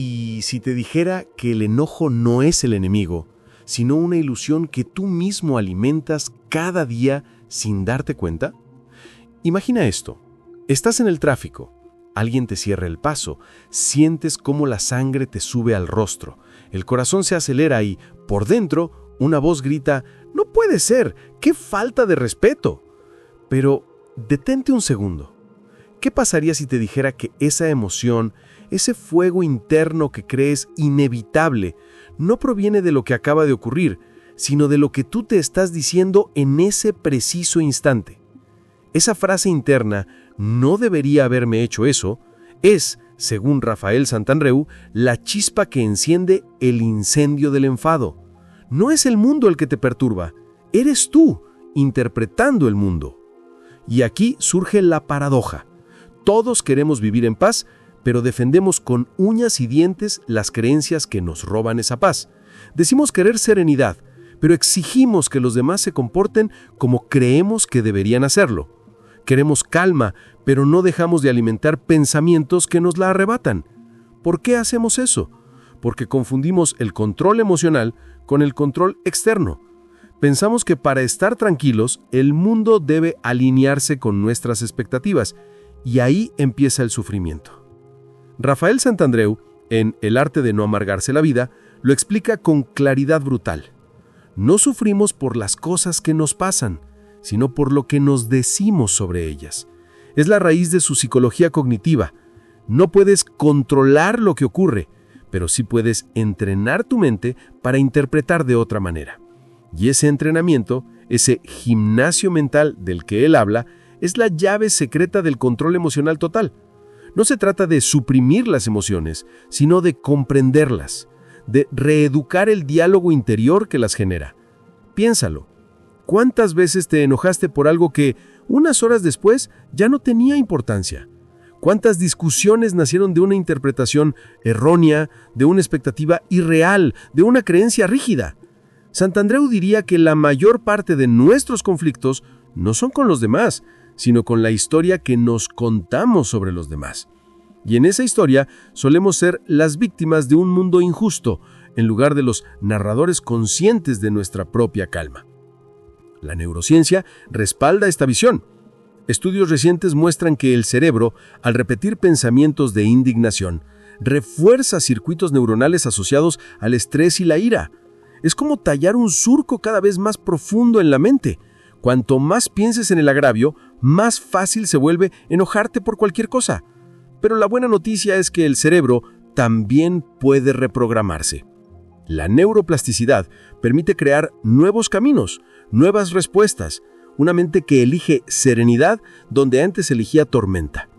¿Y si te dijera que el enojo no es el enemigo, sino una ilusión que tú mismo alimentas cada día sin darte cuenta? Imagina esto. Estás en el tráfico. Alguien te cierra el paso. Sientes cómo la sangre te sube al rostro. El corazón se acelera y, por dentro, una voz grita: «¡No puede ser! ¡Qué falta de respeto!». Pero detente un segundo. ¿Qué pasaría si te dijera que esa emoción, ese fuego interno que crees inevitable, no proviene de lo que acaba de ocurrir, sino de lo que tú te estás diciendo en ese preciso instante? Esa frase interna, «no debería haberme hecho eso», es, según Rafael Santandreu, la chispa que enciende el incendio del enfado. No es el mundo el que te perturba, eres tú interpretando el mundo. Y aquí surge la paradoja. Todos queremos vivir en paz, pero defendemos con uñas y dientes las creencias que nos roban esa paz. Decimos querer serenidad, pero exigimos que los demás se comporten como creemos que deberían hacerlo. Queremos calma, pero no dejamos de alimentar pensamientos que nos la arrebatan. ¿Por qué hacemos eso? Porque confundimos el control emocional con el control externo. Pensamos que para estar tranquilos, el mundo debe alinearse con nuestras expectativas, y ahí empieza el sufrimiento. Rafael Santandreu, en El arte de no amargarse la vida, lo explica con claridad brutal. No sufrimos por las cosas que nos pasan, sino por lo que nos decimos sobre ellas. Es la raíz de su psicología cognitiva. No puedes controlar lo que ocurre, pero sí puedes entrenar tu mente para interpretar de otra manera. Y ese entrenamiento, ese gimnasio mental del que él habla, es la llave secreta del control emocional total. No se trata de suprimir las emociones, sino de comprenderlas, de reeducar el diálogo interior que las genera. Piénsalo. ¿Cuántas veces te enojaste por algo que, unas horas después, ya no tenía importancia? ¿Cuántas discusiones nacieron de una interpretación errónea, de una expectativa irreal, de una creencia rígida? Santandreu diría que la mayor parte de nuestros conflictos no son con los demás, sino con la historia que nos contamos sobre los demás. Y en esa historia solemos ser las víctimas de un mundo injusto, en lugar de los narradores conscientes de nuestra propia calma. La neurociencia respalda esta visión. Estudios recientes muestran que el cerebro, al repetir pensamientos de indignación, refuerza circuitos neuronales asociados al estrés y la ira. Es como tallar un surco cada vez más profundo en la mente. Cuanto más pienses en el agravio, más fácil se vuelve enojarte por cualquier cosa. Pero la buena noticia es que el cerebro también puede reprogramarse. La neuroplasticidad permite crear nuevos caminos, nuevas respuestas, una mente que elige serenidad donde antes elegía tormenta.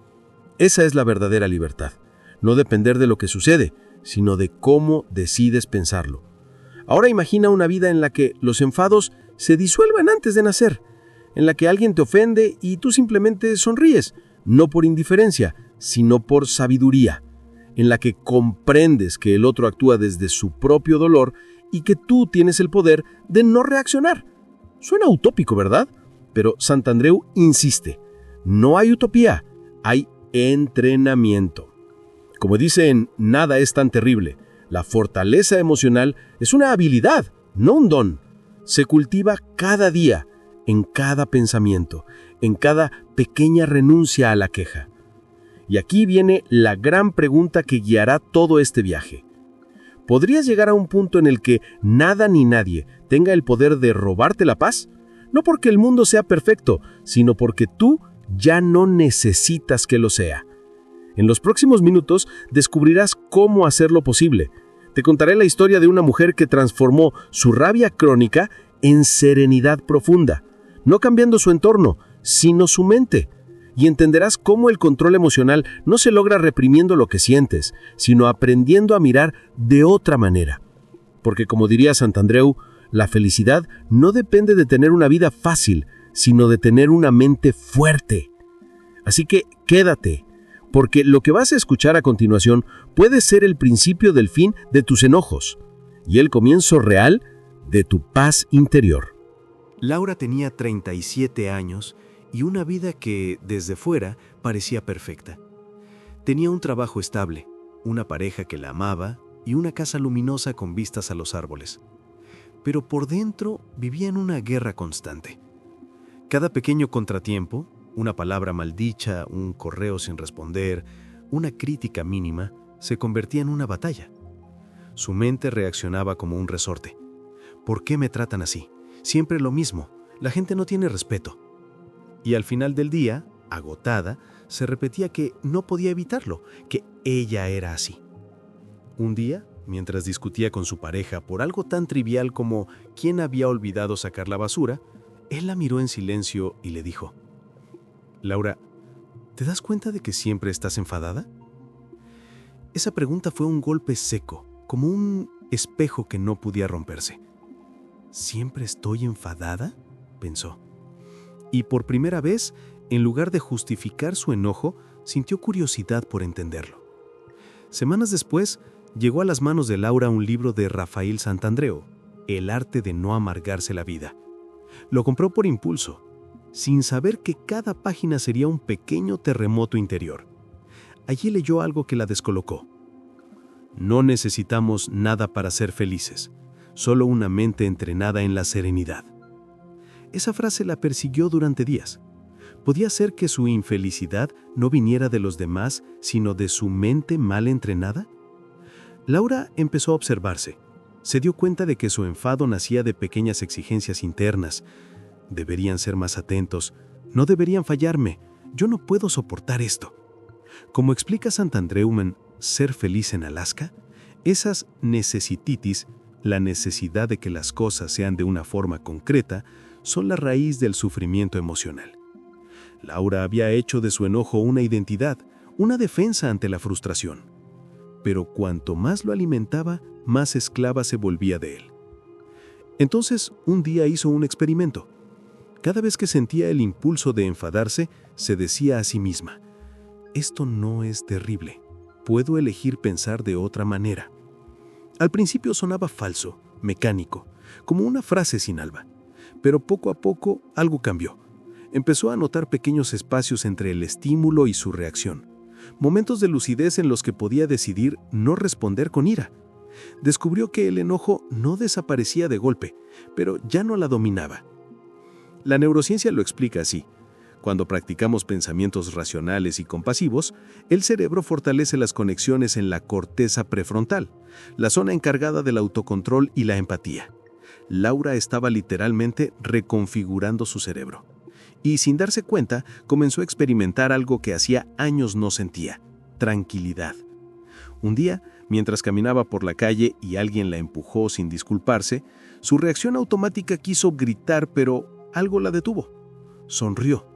Esa es la verdadera libertad. No depender de lo que sucede, sino de cómo decides pensarlo. Ahora imagina una vida en la que los enfados se disuelvan antes de nacer, en la que alguien te ofende y tú simplemente sonríes, no por indiferencia, sino por sabiduría, en la que comprendes que el otro actúa desde su propio dolor y que tú tienes el poder de no reaccionar. Suena utópico, ¿verdad? Pero Santandreu insiste, no hay utopía, hay entrenamiento. Como dice en Nada es tan terrible, la fortaleza emocional es una habilidad, no un don. Se cultiva cada día, en cada pensamiento, en cada pequeña renuncia a la queja. Y aquí viene la gran pregunta que guiará todo este viaje. ¿Podrías llegar a un punto en el que nada ni nadie tenga el poder de robarte la paz? No porque el mundo sea perfecto, sino porque tú ya no necesitas que lo sea. En los próximos minutos descubrirás cómo hacerlo posible. Te contaré la historia de una mujer que transformó su rabia crónica en serenidad profunda, no cambiando su entorno, sino su mente. Y entenderás cómo el control emocional no se logra reprimiendo lo que sientes, sino aprendiendo a mirar de otra manera. Porque como diría Santandreu, la felicidad no depende de tener una vida fácil, sino de tener una mente fuerte. Así que quédate, porque lo que vas a escuchar a continuación puede ser el principio del fin de tus enojos y el comienzo real de tu paz interior. Laura tenía 37 años y una vida que, desde fuera, parecía perfecta. Tenía un trabajo estable, una pareja que la amaba y una casa luminosa con vistas a los árboles. Pero por dentro vivía en una guerra constante. Cada pequeño contratiempo, una palabra maldicha, un correo sin responder, una crítica mínima, se convertía en una batalla. Su mente reaccionaba como un resorte. ¿Por qué me tratan así? Siempre lo mismo. La gente no tiene respeto. Y al final del día, agotada, se repetía que no podía evitarlo, que ella era así. Un día, mientras discutía con su pareja por algo tan trivial como quién había olvidado sacar la basura, él la miró en silencio y le dijo: «Laura, ¿te das cuenta de que siempre estás enfadada?». Esa pregunta fue un golpe seco, como un espejo que no podía romperse. ¿Siempre estoy enfadada?, pensó. Y por primera vez, en lugar de justificar su enojo, sintió curiosidad por entenderlo. Semanas después, llegó a las manos de Laura un libro de Rafael Santandreu, El arte de no amargarse la vida. Lo compró por impulso, sin saber que cada página sería un pequeño terremoto interior. Allí leyó algo que la descolocó. No necesitamos nada para ser felices, solo una mente entrenada en la serenidad. Esa frase la persiguió durante días. ¿Podía ser que su infelicidad no viniera de los demás, sino de su mente mal entrenada? Laura empezó a observarse. Se dio cuenta de que su enfado nacía de pequeñas exigencias internas. Deberían ser más atentos. No deberían fallarme. Yo no puedo soportar esto. Como explica Santandreu en Ser feliz en Alaska, esas necesititis, la necesidad de que las cosas sean de una forma concreta, son la raíz del sufrimiento emocional. Laura había hecho de su enojo una identidad, una defensa ante la frustración. Pero cuanto más lo alimentaba, más esclava se volvía de él. Entonces, un día hizo un experimento. Cada vez que sentía el impulso de enfadarse, se decía a sí misma: «Esto no es terrible. Puedo elegir pensar de otra manera». Al principio sonaba falso, mecánico, como una frase sin alma. Pero poco a poco algo cambió. Empezó a notar pequeños espacios entre el estímulo y su reacción. Momentos de lucidez en los que podía decidir no responder con ira. Descubrió que el enojo no desaparecía de golpe, pero ya no la dominaba. La neurociencia lo explica así. Cuando practicamos pensamientos racionales y compasivos, el cerebro fortalece las conexiones en la corteza prefrontal, la zona encargada del autocontrol y la empatía. Laura estaba literalmente reconfigurando su cerebro. Y sin darse cuenta, comenzó a experimentar algo que hacía años no sentía: tranquilidad. Un día, mientras caminaba por la calle y alguien la empujó sin disculparse, su reacción automática quiso gritar, pero algo la detuvo. Sonrió.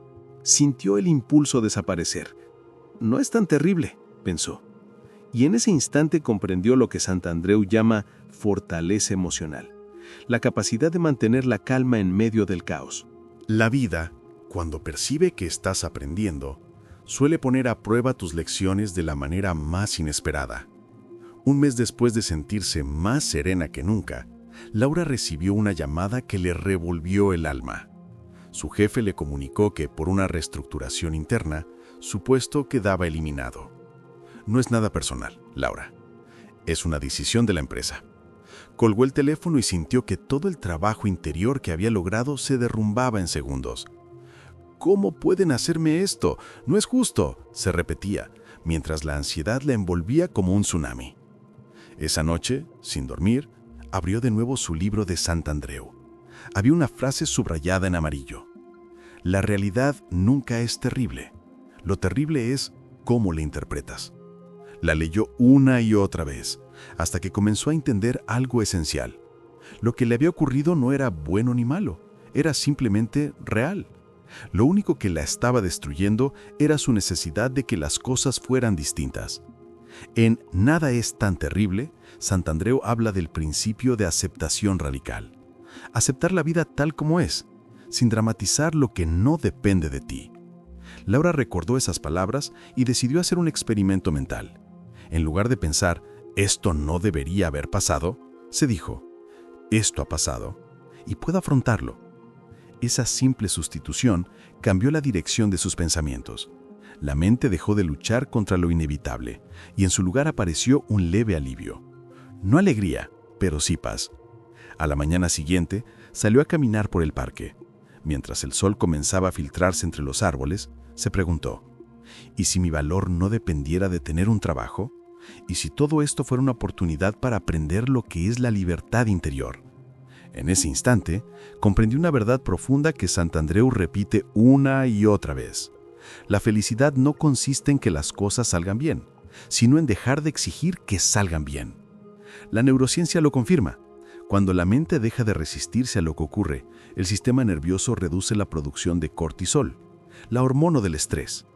Sintió el impulso desaparecer. «No es tan terrible», pensó. Y en ese instante comprendió lo que Santandreu llama fortaleza emocional, la capacidad de mantener la calma en medio del caos. La vida, cuando percibe que estás aprendiendo, suele poner a prueba tus lecciones de la manera más inesperada. Un mes después de sentirse más serena que nunca, Laura recibió una llamada que le revolvió el alma. Su jefe le comunicó que, por una reestructuración interna, su puesto quedaba eliminado. No es nada personal, Laura. Es una decisión de la empresa. Colgó el teléfono y sintió que todo el trabajo interior que había logrado se derrumbaba en segundos. «¿Cómo pueden hacerme esto? No es justo», se repetía, mientras la ansiedad la envolvía como un tsunami. Esa noche, sin dormir, abrió de nuevo su libro de Santandreu. Había una frase subrayada en amarillo: «La realidad nunca es terrible. Lo terrible es cómo la interpretas». La leyó una y otra vez, hasta que comenzó a entender algo esencial. Lo que le había ocurrido no era bueno ni malo, era simplemente real. Lo único que la estaba destruyendo era su necesidad de que las cosas fueran distintas. En Nada es tan terrible, Santandreu habla del principio de aceptación radical. Aceptar la vida tal como es, sin dramatizar lo que no depende de ti. Laura recordó esas palabras y decidió hacer un experimento mental. En lugar de pensar, «esto no debería haber pasado», se dijo, «esto ha pasado y puedo afrontarlo». Esa simple sustitución cambió la dirección de sus pensamientos. la mente dejó de luchar contra lo inevitable y en su lugar apareció un leve alivio. No alegría, pero sí paz. A la mañana siguiente, salió a caminar por el parque. Mientras el sol comenzaba a filtrarse entre los árboles, se preguntó, ¿y si mi valor no dependiera de tener un trabajo? ¿Y si todo esto fuera una oportunidad para aprender lo que es la libertad interior? En ese instante, comprendió una verdad profunda que Santandreu repite una y otra vez. La felicidad no consiste en que las cosas salgan bien, sino en dejar de exigir que salgan bien. La neurociencia lo confirma. Cuando la mente deja de resistirse a lo que ocurre, el sistema nervioso reduce la producción de cortisol, la hormona del estrés.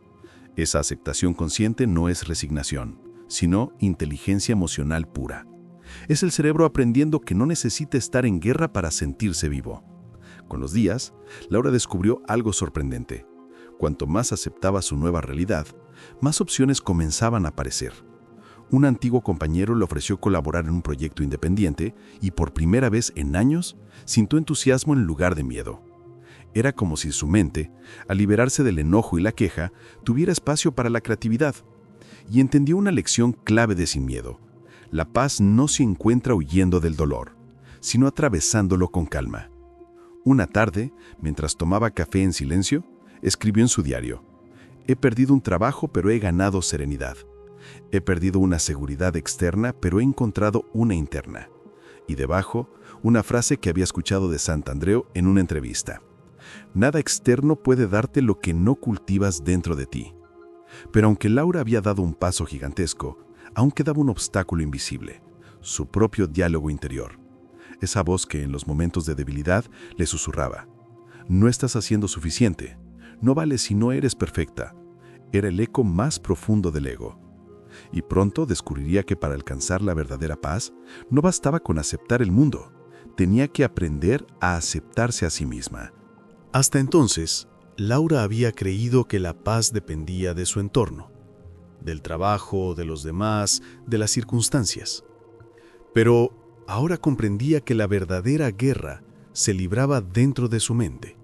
Esa aceptación consciente no es resignación, sino inteligencia emocional pura. Es el cerebro aprendiendo que no necesita estar en guerra para sentirse vivo. Con los días, Laura descubrió algo sorprendente. Cuanto más aceptaba su nueva realidad, más opciones comenzaban a aparecer. Un antiguo compañero le ofreció colaborar en un proyecto independiente y por primera vez en años sintió entusiasmo en lugar de miedo. Era como si su mente, al liberarse del enojo y la queja, tuviera espacio para la creatividad. Y entendió una lección clave de Sin Miedo. La paz no se encuentra huyendo del dolor, sino atravesándolo con calma. Una tarde, mientras tomaba café en silencio, escribió en su diario: «He perdido un trabajo, pero he ganado serenidad. He perdido una seguridad externa, pero he encontrado una interna». Y debajo, una frase que había escuchado de Santandreu en una entrevista: «Nada externo puede darte lo que no cultivas dentro de ti». Pero aunque Laura había dado un paso gigantesco, aún quedaba un obstáculo invisible: su propio diálogo interior. Esa voz que en los momentos de debilidad le susurraba: «No estás haciendo suficiente, no vales si no eres perfecta». Era el eco más profundo del ego. Y pronto descubriría que para alcanzar la verdadera paz, no bastaba con aceptar el mundo, tenía que aprender a aceptarse a sí misma. Hasta entonces, Laura había creído que la paz dependía de su entorno, del trabajo, de los demás, de las circunstancias. Pero ahora comprendía que la verdadera guerra se libraba dentro de su mente.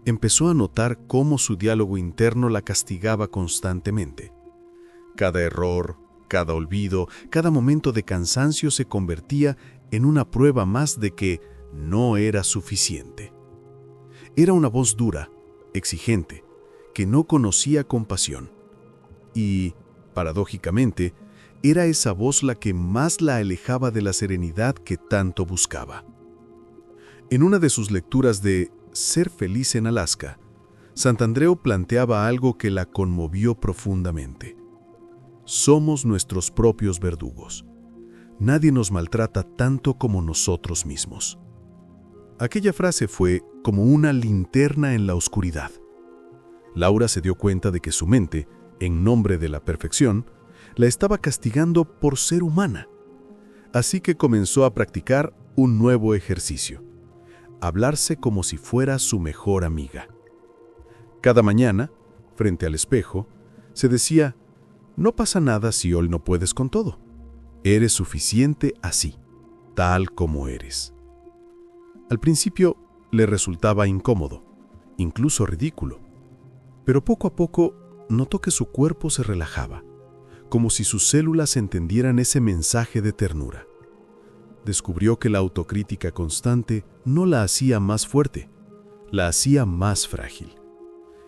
Empezó a notar cómo su diálogo interno la castigaba constantemente. Cada error, cada olvido, cada momento de cansancio se convertía en una prueba más de que no era suficiente. Era una voz dura, exigente, que no conocía compasión. Y, paradójicamente, era esa voz la que más la alejaba de la serenidad que tanto buscaba. En una de sus lecturas de Ser feliz en Alaska, Santandreu planteaba algo que la conmovió profundamente. Somos nuestros propios verdugos. Nadie nos maltrata tanto como nosotros mismos. Aquella frase fue como una linterna en la oscuridad. Laura se dio cuenta de que su mente, en nombre de la perfección, la estaba castigando por ser humana. Así que comenzó a practicar un nuevo ejercicio: hablarse como si fuera su mejor amiga. Cada mañana, frente al espejo, se decía: «No pasa nada si hoy no puedes con todo. Eres suficiente así, tal como eres». Al principio le resultaba incómodo, incluso ridículo, pero poco a poco notó que su cuerpo se relajaba, como si sus células entendieran ese mensaje de ternura. Descubrió que la autocrítica constante no la hacía más fuerte, la hacía más frágil.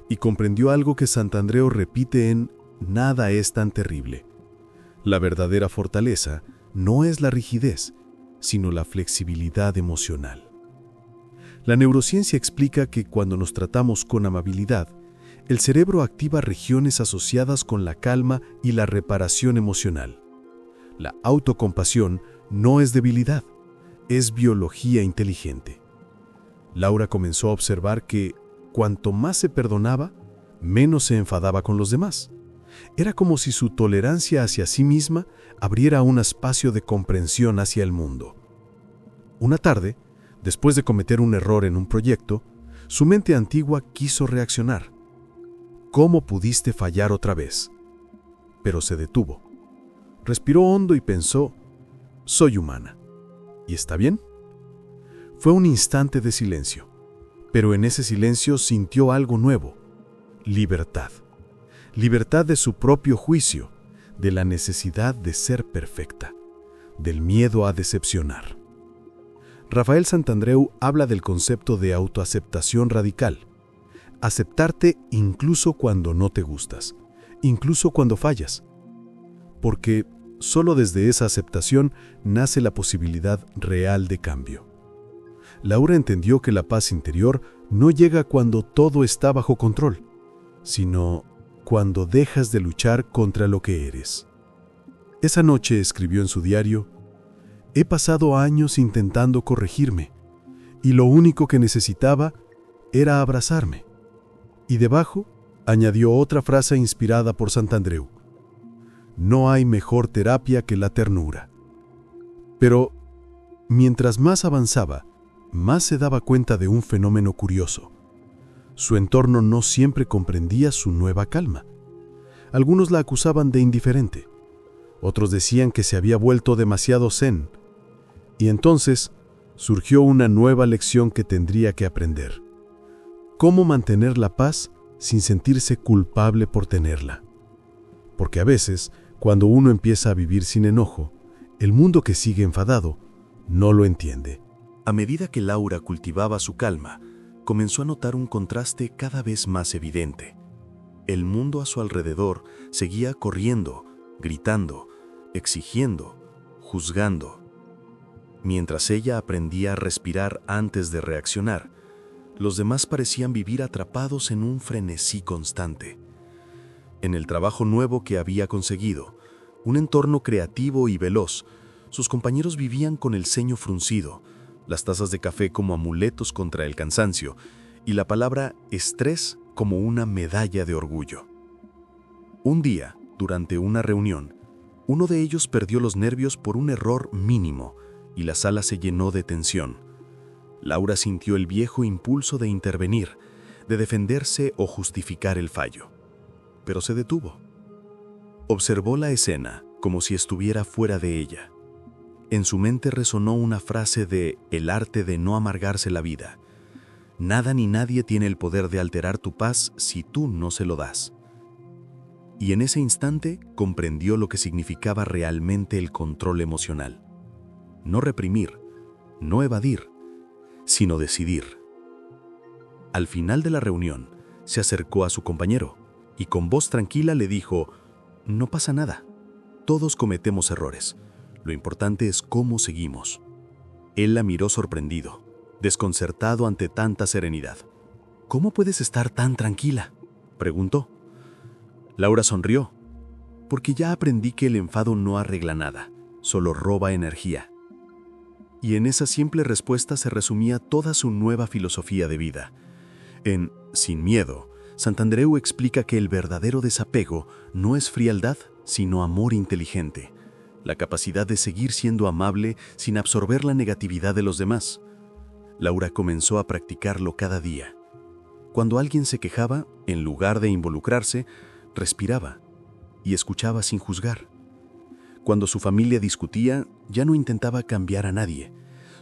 Y comprendió algo que Santandreu repite en Nada es tan terrible. La verdadera fortaleza no es la rigidez, sino la flexibilidad emocional. La neurociencia explica que cuando nos tratamos con amabilidad, el cerebro activa regiones asociadas con la calma y la reparación emocional. La autocompasión no es debilidad, es biología inteligente. Laura comenzó a observar que, cuanto más se perdonaba, menos se enfadaba con los demás. Era como si su tolerancia hacia sí misma abriera un espacio de comprensión hacia el mundo. Una tarde, después de cometer un error en un proyecto, su mente antigua quiso reaccionar. «¿Cómo pudiste fallar otra vez?». Pero se detuvo. Respiró hondo y pensó: «Soy humana. ¿Y está bien?». Fue un instante de silencio, pero en ese silencio sintió algo nuevo: libertad. libertad de su propio juicio, de la necesidad de ser perfecta, del miedo a decepcionar. Rafael Santandreu habla del concepto de autoaceptación radical. Aceptarte incluso cuando no te gustas, incluso cuando fallas. Porque solo desde esa aceptación nace la posibilidad real de cambio. Laura entendió que la paz interior no llega cuando todo está bajo control, sino cuando dejas de luchar contra lo que eres. Esa noche escribió en su diario: «He pasado años intentando corregirme, y lo único que necesitaba era abrazarme». Y debajo añadió otra frase inspirada por Santandreu: «No hay mejor terapia que la ternura». Pero, mientras más avanzaba, más se daba cuenta de un fenómeno curioso. Su entorno no siempre comprendía su nueva calma. Algunos la acusaban de indiferente. Otros decían que se había vuelto demasiado zen. Y entonces surgió una nueva lección que tendría que aprender: cómo mantener la paz sin sentirse culpable por tenerla. Porque a veces, cuando uno empieza a vivir sin enojo, el mundo que sigue enfadado no lo entiende. A medida que Laura cultivaba su calma, comenzó a notar un contraste cada vez más evidente. El mundo a su alrededor seguía corriendo, gritando, exigiendo, juzgando. Mientras ella aprendía a respirar antes de reaccionar, los demás parecían vivir atrapados en un frenesí constante. En el trabajo nuevo que había conseguido, un entorno creativo y veloz, sus compañeros vivían con el ceño fruncido, las tazas de café como amuletos contra el cansancio y la palabra estrés como una medalla de orgullo. Un día, durante una reunión, uno de ellos perdió los nervios por un error mínimo y la sala se llenó de tensión. Laura sintió el viejo impulso de intervenir, de defenderse o justificar el fallo. Pero se detuvo. Observó la escena como si estuviera fuera de ella. En su mente resonó una frase de El arte de no amargarse la vida. Nada ni nadie tiene el poder de alterar tu paz si tú no se lo das. Y en ese instante comprendió lo que significaba realmente el control emocional. No reprimir, no evadir, sino decidir. Al final de la reunión, se acercó a su compañero y con voz tranquila le dijo: «No pasa nada. Todos cometemos errores. Lo importante es cómo seguimos». Él la miró sorprendido, desconcertado ante tanta serenidad. «¿Cómo puedes estar tan tranquila?», preguntó. Laura sonrió, porque ya aprendí que el enfado no arregla nada, solo roba energía. Y en esa simple respuesta se resumía toda su nueva filosofía de vida. En Sin miedo, Santandreu explica que el verdadero desapego no es frialdad, sino amor inteligente, la capacidad de seguir siendo amable sin absorber la negatividad de los demás. Laura comenzó a practicarlo cada día. Cuando alguien se quejaba, en lugar de involucrarse, respiraba y escuchaba sin juzgar. Cuando su familia discutía, ya no intentaba cambiar a nadie,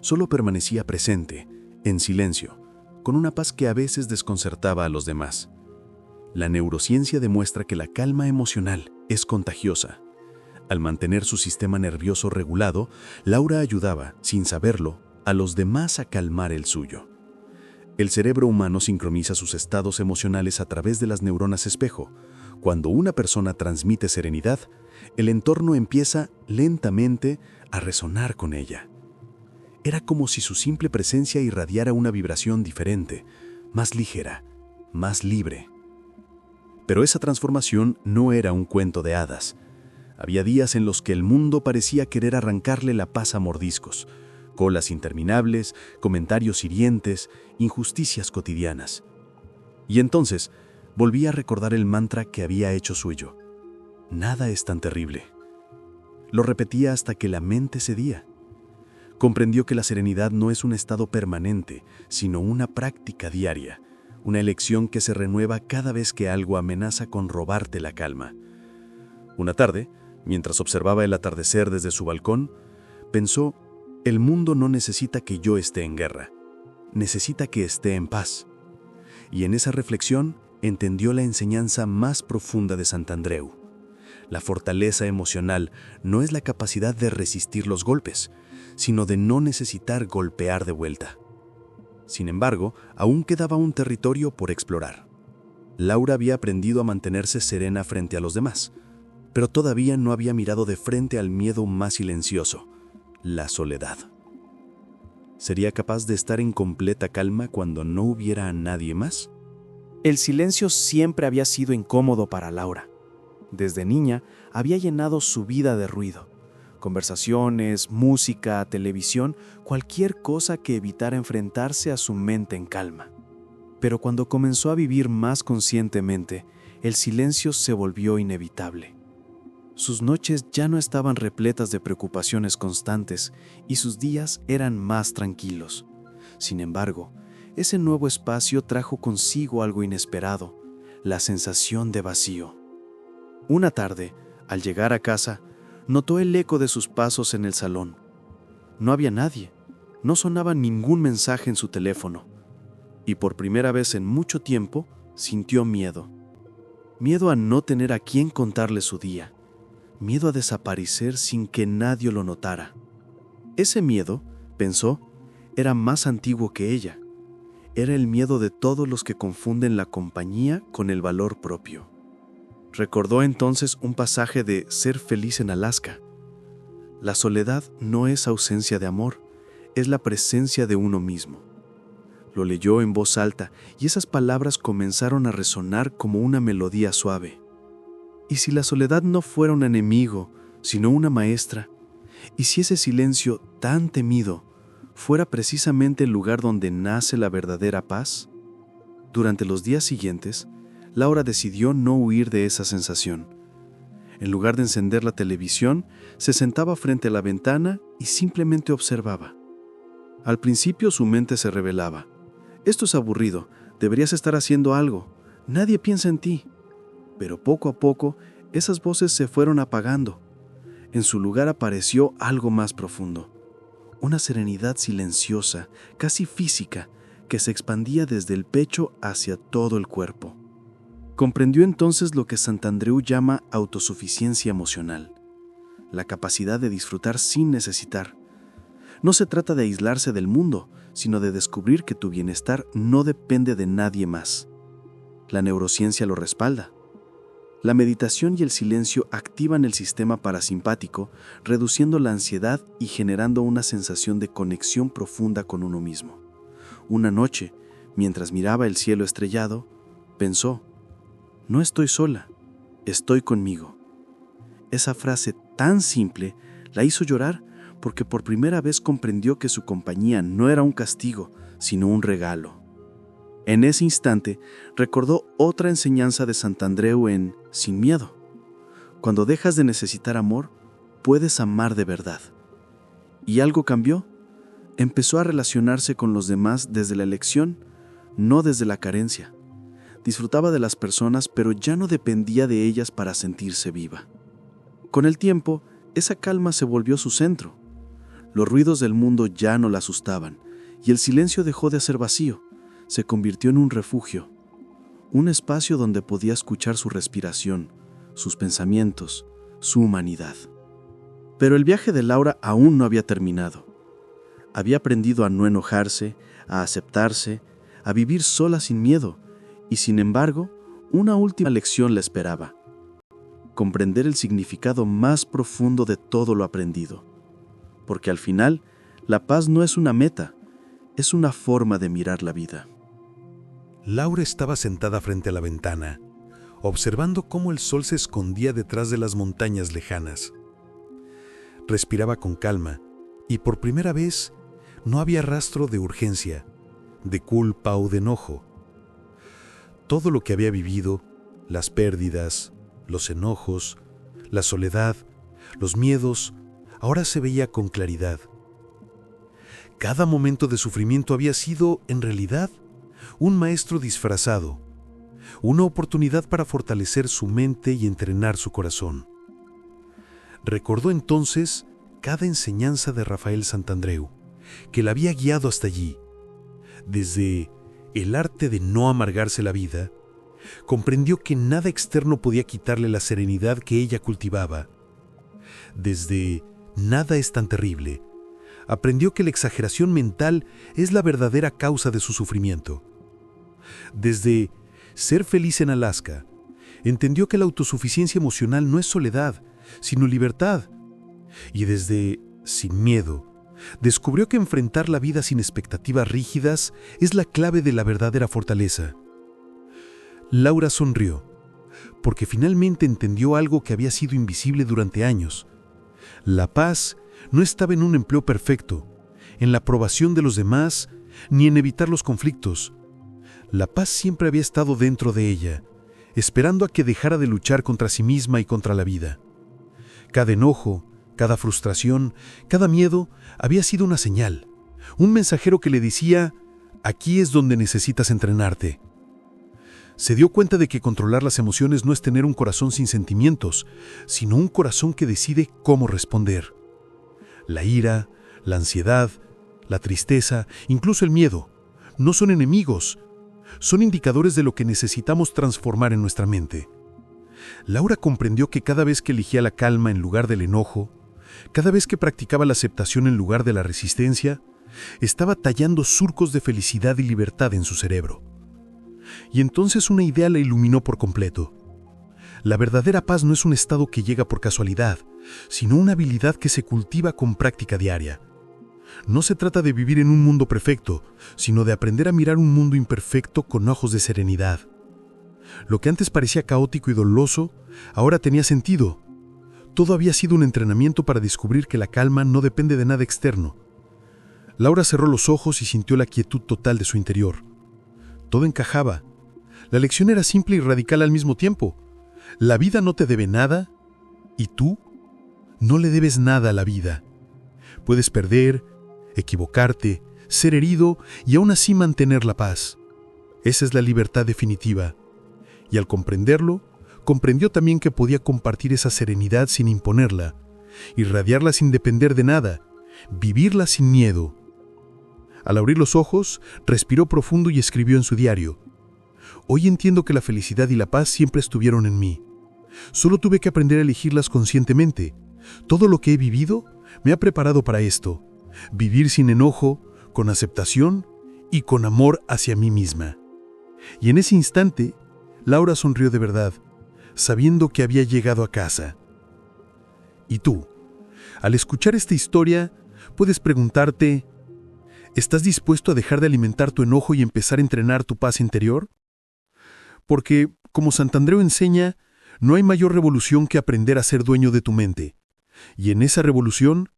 solo permanecía presente, en silencio, con una paz que a veces desconcertaba a los demás. La neurociencia demuestra que la calma emocional es contagiosa. Al mantener su sistema nervioso regulado, Laura ayudaba, sin saberlo, a los demás a calmar el suyo. El cerebro humano sincroniza sus estados emocionales a través de las neuronas espejo. Cuando una persona transmite serenidad, el entorno empieza lentamente a resonar con ella. Era como si su simple presencia irradiara una vibración diferente, más ligera, más libre. Pero esa transformación no era un cuento de hadas. Había días en los que el mundo parecía querer arrancarle la paz a mordiscos, colas interminables, comentarios hirientes, injusticias cotidianas. Y entonces volvía a recordar el mantra que había hecho suyo: «Nada es tan terrible». Lo repetía hasta que la mente cedía. Comprendió que la serenidad no es un estado permanente, sino una práctica diaria, una elección que se renueva cada vez que algo amenaza con robarte la calma. Una tarde, mientras observaba el atardecer desde su balcón, pensó: «El mundo no necesita que yo esté en guerra, necesita que esté en paz». Y en esa reflexión entendió la enseñanza más profunda de Santandreu. La fortaleza emocional no es la capacidad de resistir los golpes, sino de no necesitar golpear de vuelta. Sin embargo, aún quedaba un territorio por explorar. Laura había aprendido a mantenerse serena frente a los demás, pero todavía no había mirado de frente al miedo más silencioso, la soledad. ¿Sería capaz de estar en completa calma cuando no hubiera a nadie más? El silencio siempre había sido incómodo para Laura. Desde niña había llenado su vida de ruido. Conversaciones, música, televisión, cualquier cosa que evitara enfrentarse a su mente en calma. Pero cuando comenzó a vivir más conscientemente, el silencio se volvió inevitable. Sus noches ya no estaban repletas de preocupaciones constantes y sus días eran más tranquilos. Sin embargo, ese nuevo espacio trajo consigo algo inesperado, la sensación de vacío. Una tarde, al llegar a casa, notó el eco de sus pasos en el salón. No había nadie, no sonaba ningún mensaje en su teléfono, y por primera vez en mucho tiempo sintió miedo. Miedo a no tener a quién contarle su día. Miedo a desaparecer sin que nadie lo notara. Ese miedo, pensó, era más antiguo que ella. Era el miedo de todos los que confunden la compañía con el valor propio. Recordó entonces un pasaje de Ser feliz en Alaska. La soledad no es ausencia de amor, es la presencia de uno mismo. Lo leyó en voz alta y esas palabras comenzaron a resonar como una melodía suave. ¿Y si la soledad no fuera un enemigo, sino una maestra? ¿Y si ese silencio tan temido fuera precisamente el lugar donde nace la verdadera paz? Durante los días siguientes, Laura decidió no huir de esa sensación. En lugar de encender la televisión, se sentaba frente a la ventana y simplemente observaba. Al principio su mente se rebelaba. Esto es aburrido, deberías estar haciendo algo, nadie piensa en ti. Pero poco a poco, esas voces se fueron apagando. En su lugar apareció algo más profundo. Una serenidad silenciosa, casi física, que se expandía desde el pecho hacia todo el cuerpo. Comprendió entonces lo que Santandreu llama autosuficiencia emocional, la capacidad de disfrutar sin necesitar. No se trata de aislarse del mundo, sino de descubrir que tu bienestar no depende de nadie más. La neurociencia lo respalda. La meditación y el silencio activan el sistema parasimpático, reduciendo la ansiedad y generando una sensación de conexión profunda con uno mismo. Una noche, mientras miraba el cielo estrellado, pensó: no estoy sola, estoy conmigo. Esa frase tan simple la hizo llorar porque por primera vez comprendió que su compañía no era un castigo, sino un regalo. En ese instante, recordó otra enseñanza de Santandreu en Sin miedo. Cuando dejas de necesitar amor, puedes amar de verdad. Y algo cambió. Empezó a relacionarse con los demás desde la elección, no desde la carencia. Disfrutaba de las personas, pero ya no dependía de ellas para sentirse viva. Con el tiempo, esa calma se volvió su centro. Los ruidos del mundo ya no la asustaban, y el silencio dejó de ser vacío. Se convirtió en un refugio, un espacio donde podía escuchar su respiración, sus pensamientos, su humanidad. Pero el viaje de Laura aún no había terminado. Había aprendido a no enojarse, a aceptarse, a vivir sola sin miedo, y sin embargo, una última lección la esperaba: comprender el significado más profundo de todo lo aprendido. Porque al final, la paz no es una meta, es una forma de mirar la vida. Laura estaba sentada frente a la ventana, observando cómo el sol se escondía detrás de las montañas lejanas. Respiraba con calma, y por primera vez no había rastro de urgencia, de culpa o de enojo. Todo lo que había vivido, las pérdidas, los enojos, la soledad, los miedos, ahora se veía con claridad. Cada momento de sufrimiento había sido, en realidad, un maestro disfrazado, una oportunidad para fortalecer su mente y entrenar su corazón. Recordó entonces cada enseñanza de Rafael Santandreu, que la había guiado hasta allí, desde el arte de no amargarse la vida, comprendió que nada externo podía quitarle la serenidad que ella cultivaba. Desde "nada es tan terrible", aprendió que la exageración mental es la verdadera causa de su sufrimiento. Desde "ser feliz en Alaska", entendió que la autosuficiencia emocional no es soledad, sino libertad. Y desde "sin miedo", descubrió que enfrentar la vida sin expectativas rígidas es la clave de la verdadera fortaleza. Laura sonrió, porque finalmente entendió algo que había sido invisible durante años. La paz no estaba en un empleo perfecto, en la aprobación de los demás, ni en evitar los conflictos. La paz siempre había estado dentro de ella, esperando a que dejara de luchar contra sí misma y contra la vida. Cada enojo, cada frustración, cada miedo había sido una señal, un mensajero que le decía: aquí es donde necesitas entrenarte. Se dio cuenta de que controlar las emociones no es tener un corazón sin sentimientos, sino un corazón que decide cómo responder. La ira, la ansiedad, la tristeza, incluso el miedo, no son enemigos, son indicadores de lo que necesitamos transformar en nuestra mente. Laura comprendió que cada vez que elegía la calma en lugar del enojo, cada vez que practicaba la aceptación en lugar de la resistencia, estaba tallando surcos de felicidad y libertad en su cerebro. Y entonces una idea la iluminó por completo. La verdadera paz no es un estado que llega por casualidad, sino una habilidad que se cultiva con práctica diaria. No se trata de vivir en un mundo perfecto, sino de aprender a mirar un mundo imperfecto con ojos de serenidad. Lo que antes parecía caótico y doloroso, ahora tenía sentido. Todo había sido un entrenamiento para descubrir que la calma no depende de nada externo. Laura cerró los ojos y sintió la quietud total de su interior. Todo encajaba. La lección era simple y radical al mismo tiempo. La vida no te debe nada, y tú no le debes nada a la vida. Puedes perder, equivocarte, ser herido y aún así mantener la paz. Esa es la libertad definitiva. Y al comprenderlo, comprendió también que podía compartir esa serenidad sin imponerla, irradiarla sin depender de nada, vivirla sin miedo. Al abrir los ojos, respiró profundo y escribió en su diario: hoy entiendo que la felicidad y la paz siempre estuvieron en mí. Solo tuve que aprender a elegirlas conscientemente. Todo lo que he vivido me ha preparado para esto: vivir sin enojo, con aceptación y con amor hacia mí misma. Y en ese instante, Laura sonrió de verdad, sabiendo que había llegado a casa. ¿Y tú? Al escuchar esta historia, puedes preguntarte: ¿estás dispuesto a dejar de alimentar tu enojo y empezar a entrenar tu paz interior? Porque, como Santandreu enseña, no hay mayor revolución que aprender a ser dueño de tu mente. Y en esa revolución,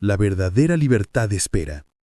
la verdadera libertad espera.